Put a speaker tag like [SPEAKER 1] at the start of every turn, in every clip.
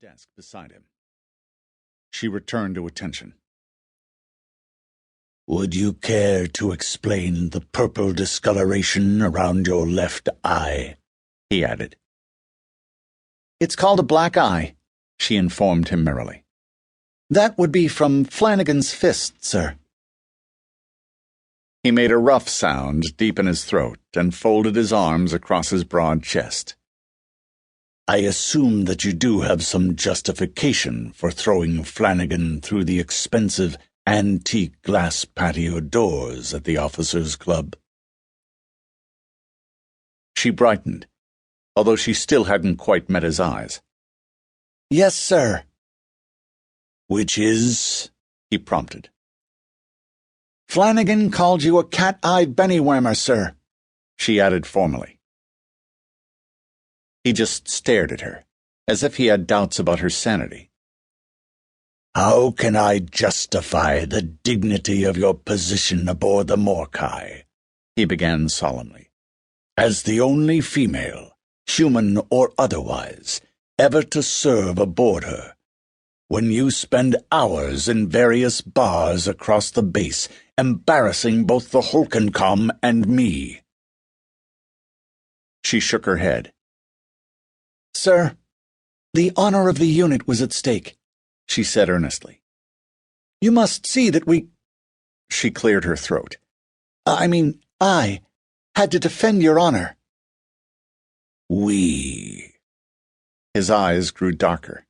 [SPEAKER 1] desk beside him. She returned to attention.
[SPEAKER 2] Would you care to explain the purple discoloration around your left eye? He added.
[SPEAKER 1] It's called a black eye, she informed him merrily. That would be from Flanagan's fist, sir. He made a rough sound deep in his throat and folded his arms across his broad chest.
[SPEAKER 2] I assume that you do have some justification for throwing Flanagan through the expensive antique glass patio doors at the Officers' Club.
[SPEAKER 1] She brightened, although she still hadn't quite met his eyes.
[SPEAKER 2] Yes, sir. Which is? He prompted.
[SPEAKER 1] Flanagan called you a cat-eyed bennywhammer, sir, she added formally. He just stared at her, as if he had doubts about her sanity.
[SPEAKER 2] How can I justify the dignity of your position aboard the Morcai? He began solemnly. As the only female, human or otherwise, ever to serve aboard her, when you spend hours in various bars across the base, embarrassing both the Holkencom and me.
[SPEAKER 1] She shook her head.
[SPEAKER 3] Sir, the honor of the unit was at stake, she said earnestly. You must see that we—
[SPEAKER 1] She cleared her throat.
[SPEAKER 3] I had to defend your honor.
[SPEAKER 2] We.
[SPEAKER 1] His eyes grew darker.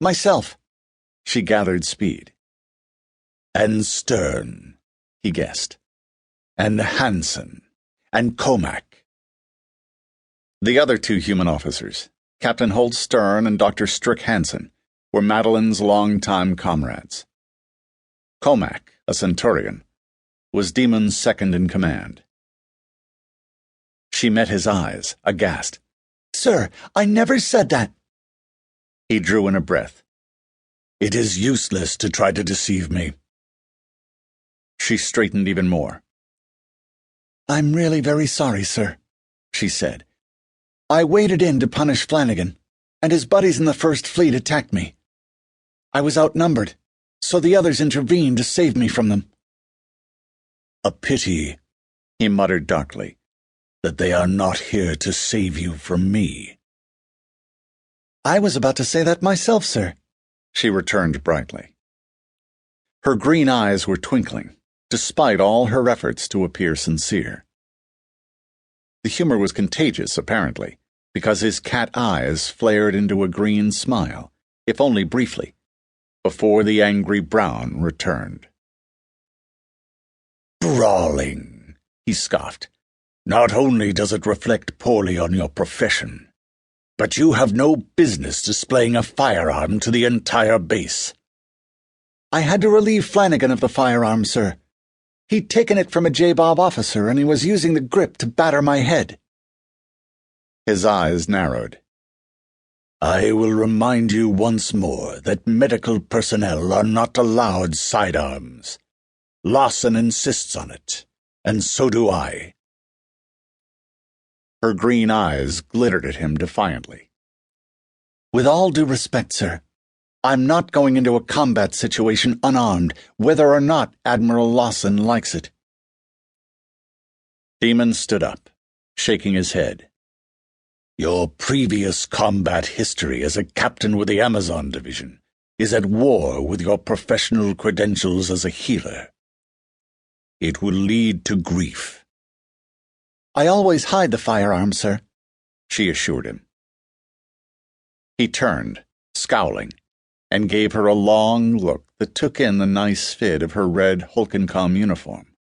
[SPEAKER 3] Myself.
[SPEAKER 1] She gathered speed.
[SPEAKER 2] And Stern, he guessed. And Hansen. And Comac.
[SPEAKER 1] The other two human officers, Captain Holt Stern and Dr. Strick Hansen, were Madeline's longtime comrades. Comac, a Centaurian, was Dtimun's second in command. She met his eyes, aghast.
[SPEAKER 3] Sir, I never said that.
[SPEAKER 1] He drew in a breath.
[SPEAKER 2] It is useless to try to deceive me.
[SPEAKER 1] She straightened even more.
[SPEAKER 3] I'm really very sorry, sir, she said. I waded in to punish Flanagan, and his buddies in the First Fleet attacked me. I was outnumbered, so the others intervened to save me from them.
[SPEAKER 2] A pity, he muttered darkly, that they are not here to save you from me.
[SPEAKER 3] I was about to say that myself, sir,
[SPEAKER 1] she returned brightly. Her green eyes were twinkling, despite all her efforts to appear sincere. The humor was contagious, apparently, because his cat eyes flared into a green smile, if only briefly, before the angry brown returned.
[SPEAKER 2] Brawling, he scoffed. Not only does it reflect poorly on your profession, but you have no business displaying a firearm to the entire base.
[SPEAKER 3] I had to relieve Flanagan of the firearm, sir. He'd taken it from a J-Bob officer, and he was using the grip to batter my head.
[SPEAKER 1] His eyes narrowed.
[SPEAKER 2] I will remind you once more that medical personnel are not allowed sidearms. Lawson insists on it, and so do I.
[SPEAKER 1] Her green eyes glittered at him defiantly.
[SPEAKER 3] With all due respect, sir, I'm not going into a combat situation unarmed, whether or not Admiral Lawson likes it.
[SPEAKER 1] Dtimun stood up, shaking his head.
[SPEAKER 2] Your previous combat history as a captain with the Amazon Division is at war with your professional credentials as a healer. It will lead to grief.
[SPEAKER 3] I always hide the firearm, sir,
[SPEAKER 1] she assured him. He turned, scowling, and gave her a long look that took in the nice fit of her red Holkencom uniform.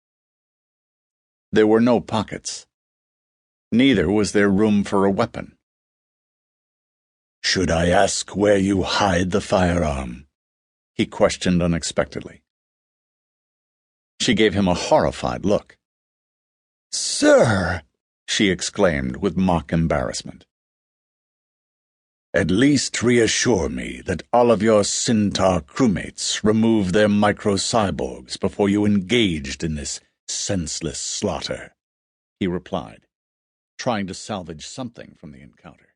[SPEAKER 1] There were no pockets. Neither was there room for a weapon.
[SPEAKER 2] Should I ask where you hide the firearm?
[SPEAKER 1] He questioned unexpectedly. She gave him a horrified look.
[SPEAKER 3] Sir,
[SPEAKER 1] she exclaimed with mock embarrassment.
[SPEAKER 2] At least reassure me that all of your Centaur crewmates removed their micro-cyborgs before you engaged in this senseless slaughter, he replied, trying to salvage something from the encounter.